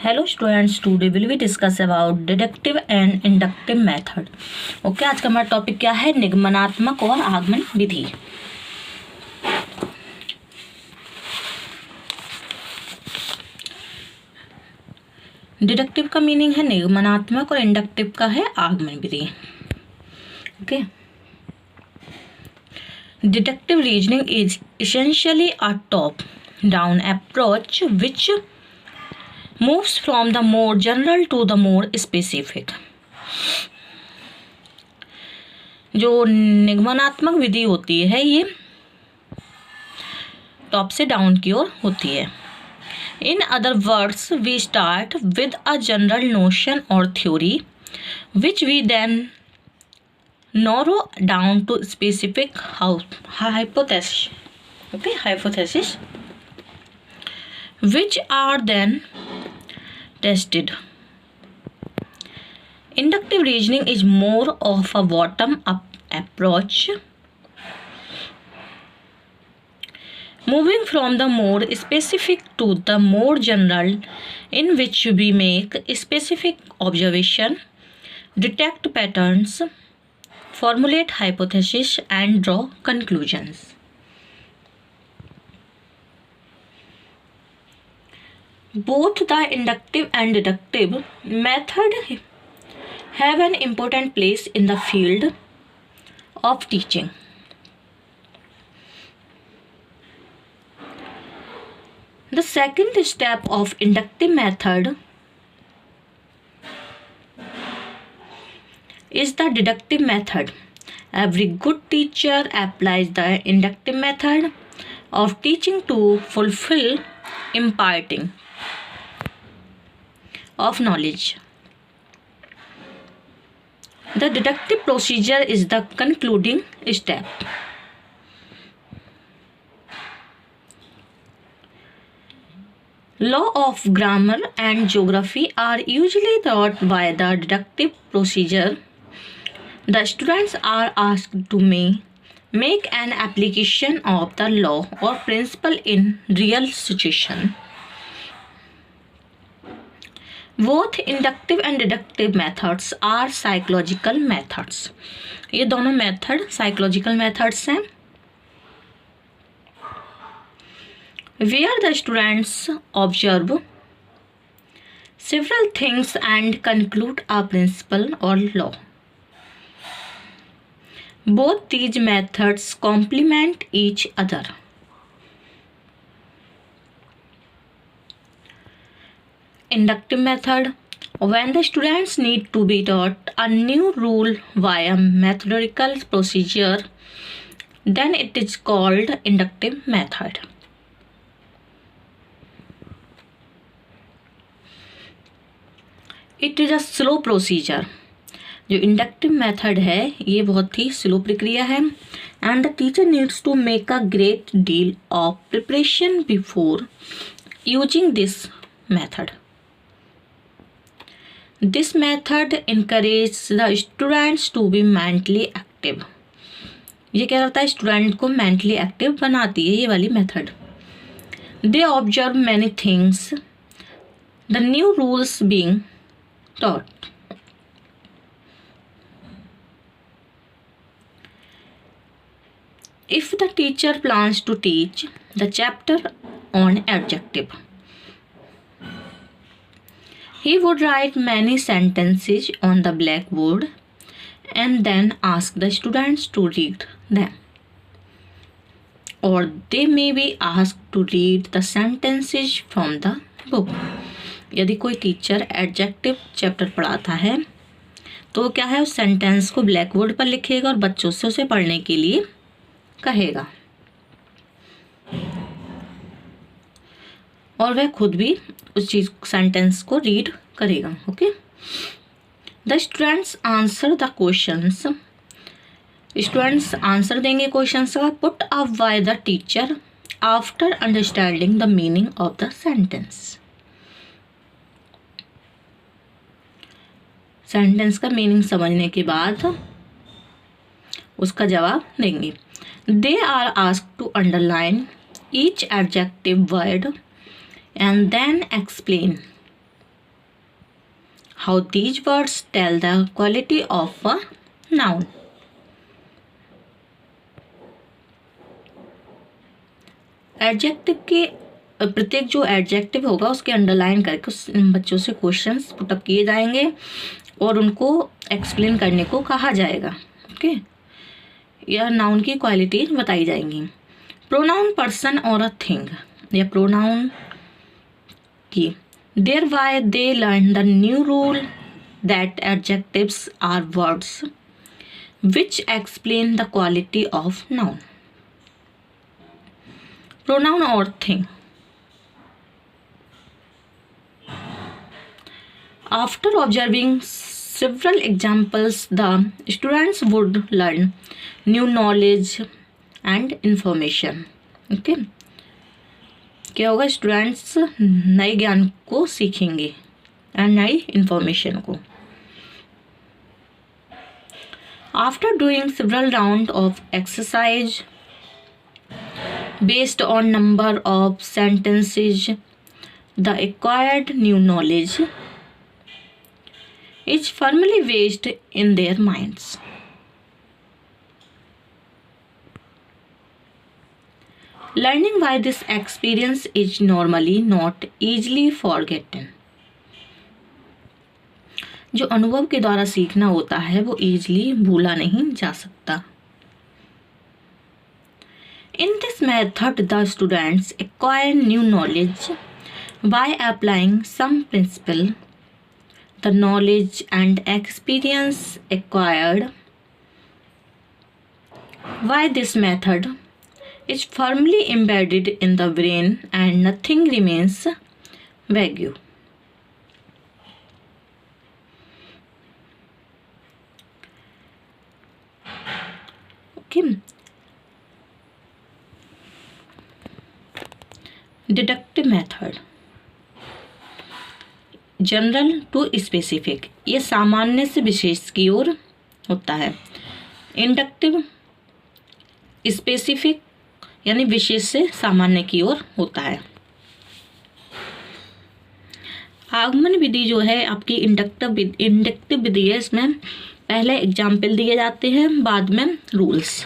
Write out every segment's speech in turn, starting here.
Hello students, today will we discuss about deductive and inductive method. Okay, आज का हमारा topic क्या है? निगमनात्मक और आगमन विधि। डिडक्टिव का मीनिंग है निगमनात्मक और इंडक्टिव का है आगमन विधि। Okay, deductive reasoning is essentially a top down approach which moves from the more general to the more specific। जो निगमनात्मक विधि होती है ये टॉप से डाउन की ओर होती है। In other words we start with a general notion और theory which we then narrow down to specific hypothesis, which are then tested. Inductive reasoning is more of a bottom-up approach, moving from the more specific to the more general, in which we make specific observation, detect patterns, formulate hypotheses and draw conclusions. Both the inductive and deductive method have an important place in the field of teaching. The second step of inductive method is the deductive method. Every good teacher applies the inductive method of teaching to fulfill imparting of knowledge. The deductive procedure is the concluding step. Law of grammar and geography are usually taught by the deductive procedure. The students are asked to make an application of the law or principle in real situation. Both inductive and deductive methods are psychological methods. ये दोनों method psychological methods हैं, where the students observe several things and conclude a principle or law. Both these methods complement each other. Inductive method, when the students need to be taught a new rule via methodical procedure, then it is called inductive method. It is a slow procedure. जो inductive method है ये बहुत ही slow प्रक्रिया है, and the teacher needs to make a great deal of preparation before using this method. This method encourage the students to be mentally active. ये क्या करता है? स्टूडेंट को मेंटली एक्टिव बनाती है ये वाली method. They observe many things, the new rules being taught. If the teacher plans to teach the chapter on adjective, he would write many sentences on the blackboard and then ask the students to read them. Or they may be asked to read the sentences from the book. यदि कोई teacher adjective chapter पढ़ाता है तो क्या है, उस sentence को black board पर लिखेगा और बच्चों से उसे पढ़ने के लिए कहेगा, और वह खुद भी उस चीज सेंटेंस को रीड करेगा. Okay, the students answer the questions. Students answer देंगे क्वेश्चंस का put up by the teacher after understanding the meaning of the sentence. Sentence का मीनिंग समझने के बाद उसका जवाब देंगे. They are asked to underline each adjective word and then explain how these words tell the quality of a noun. Adjective के प्रत्येक जो एडजेक्टिव होगा उसके अंडरलाइन करके उस बच्चों से क्वेश्चंस पुटअप किए जाएंगे और उनको एक्सप्लेन करने को कहा जाएगा. ओके, या नाउन की क्वालिटी बताई जाएंगी. प्रोनाउन पर्सन और अ थिंग या प्रोनाउन की thereby they learn the new rule that adjectives are words which explain the quality of noun. Pronoun or thing. After observing several examples, the students would learn new knowledge and information. Okay. क्या होगा, students नए ज्ञान को सीखेंगे and नई information को. After doing several round of exercise based on number of sentences the acquired new knowledge is firmly based in their minds. Learning by this experience is normally not easily forgotten. जो अनुभव के द्वारा सीखना होता है वो easily भूला नहीं जा सकता. In this method, the students acquire new knowledge by applying some principle. The knowledge and experience acquired by this method is firmly embedded in the brain and nothing remains vague. Okay. Deductive method. General to specific, ये सामान्य से विशेष की ओर होता है. Inductive specific यानी विशेष से सामान्य की ओर होता है. आगमन विधि जो है आपकी इंडक्टिव विधि है. इसमें पहले एग्जाम्पल दिए जाते हैं, बाद में रूल्स.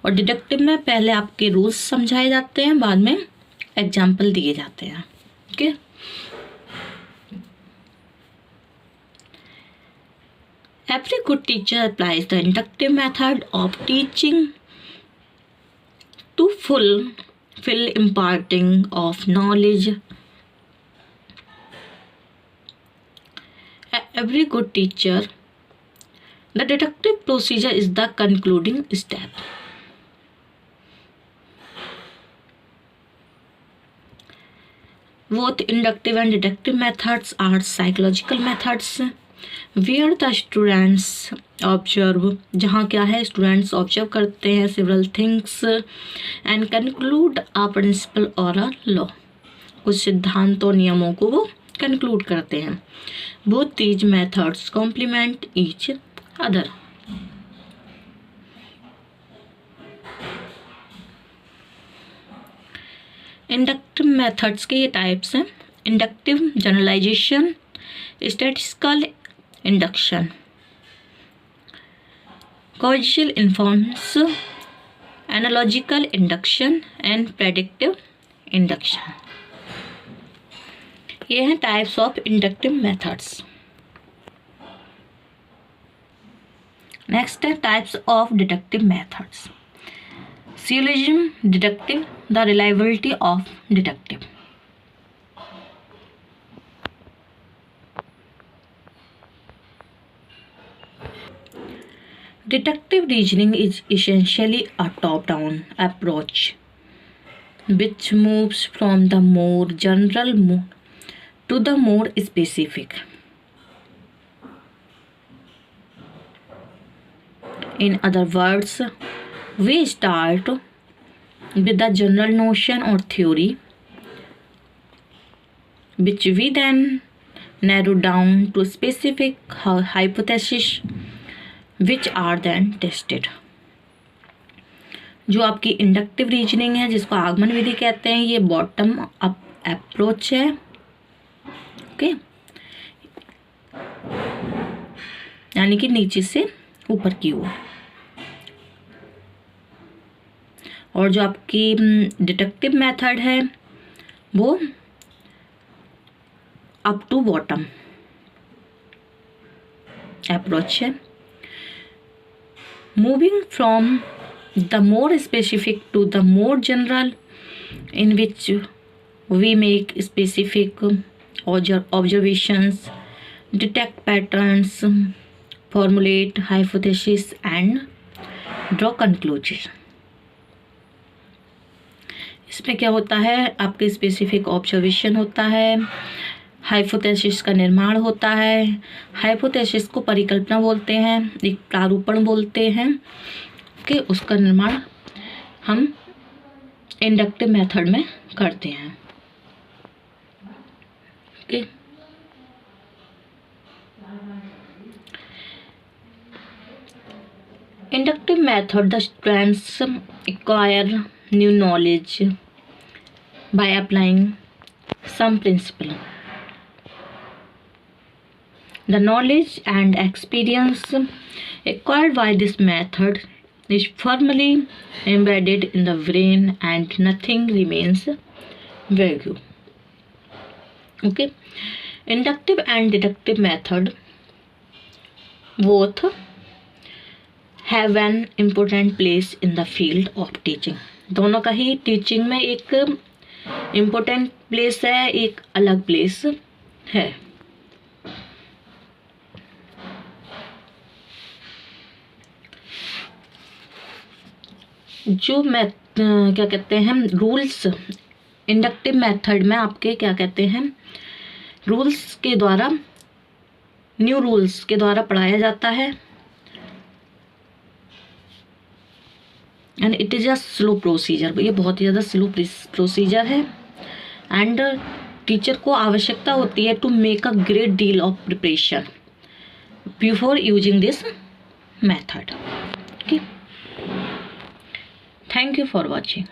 और डिडक्टिव में पहले आपके रूल्स समझाए जाते हैं, बाद में एग्जाम्पल दिए जाते हैं. Okay. Every good teacher applies the inductive method of teaching to fulfill imparting of knowledge. Every good teacher, the deductive procedure is the concluding step. Both inductive and deductive methods are psychological methods where the students observe, जहाँ क्या है students observe करते हैं several things and conclude a principle or a law. कुछ सिद्धांत और नियमों को वो conclude करते हैं. Both these methods complement each other. Inductive methods के ये टाइप्स हैं. Inductive generalisation, statistical induction, causal inference, analogical induction and predictive induction. ये हैं types of inductive methods. Next है types of deductive methods. Syllogism deductive, the reliability of deductive. Deductive reasoning is essentially a top-down approach which moves from the more general to the more specific. In other words, we start with the general notion or theory, which we then narrow down to specific hypotheses which are then tested. जो आपकी inductive reasoning है, जिसको आगमन विधि कहते हैं, ये bottom up approach है. Okay. यानी कि नीचे से ऊपर की ओर। और जो आपकी डिडक्टिव मेथड है वो अप टू बॉटम अप्रोच है। Moving from the more specific to the more general, in which we make specific observations, detect patterns, formulate hypotheses and draw conclusion। इसमें क्या होता है, आपके स्पेसिफिक ऑब्जर्वेशन होता है, हाइपोथेसिस का निर्माण होता है। हाइपोथेसिस को परिकल्पना बोलते हैं, एक प्रारूपण बोलते हैं कि उसका निर्माण हम इंडक्टिव मेथड में करते हैं। Okay, inductive method the students acquire new knowledge by applying some principle. The knowledge and experience acquired by this method is firmly embedded in the brain and nothing remains vague. Okay, inductive and deductive method both have an important place in the field of teaching। दोनों का ही teaching में एक important place है, एक अलग place है। जो क्या कहते हैं रूल्स, इंडक्टिव मेथड में आपके क्या कहते हैं, रूल्स के द्वारा, न्यू रूल्स के द्वारा पढ़ाया जाता है। And it is a slow procedure, ये बहुत ही ज़्यादा स्लो प्रोसीजर है। एंड टीचर को आवश्यकता होती है to make a great deal of preparation before using this method. Okay, thank you for watching.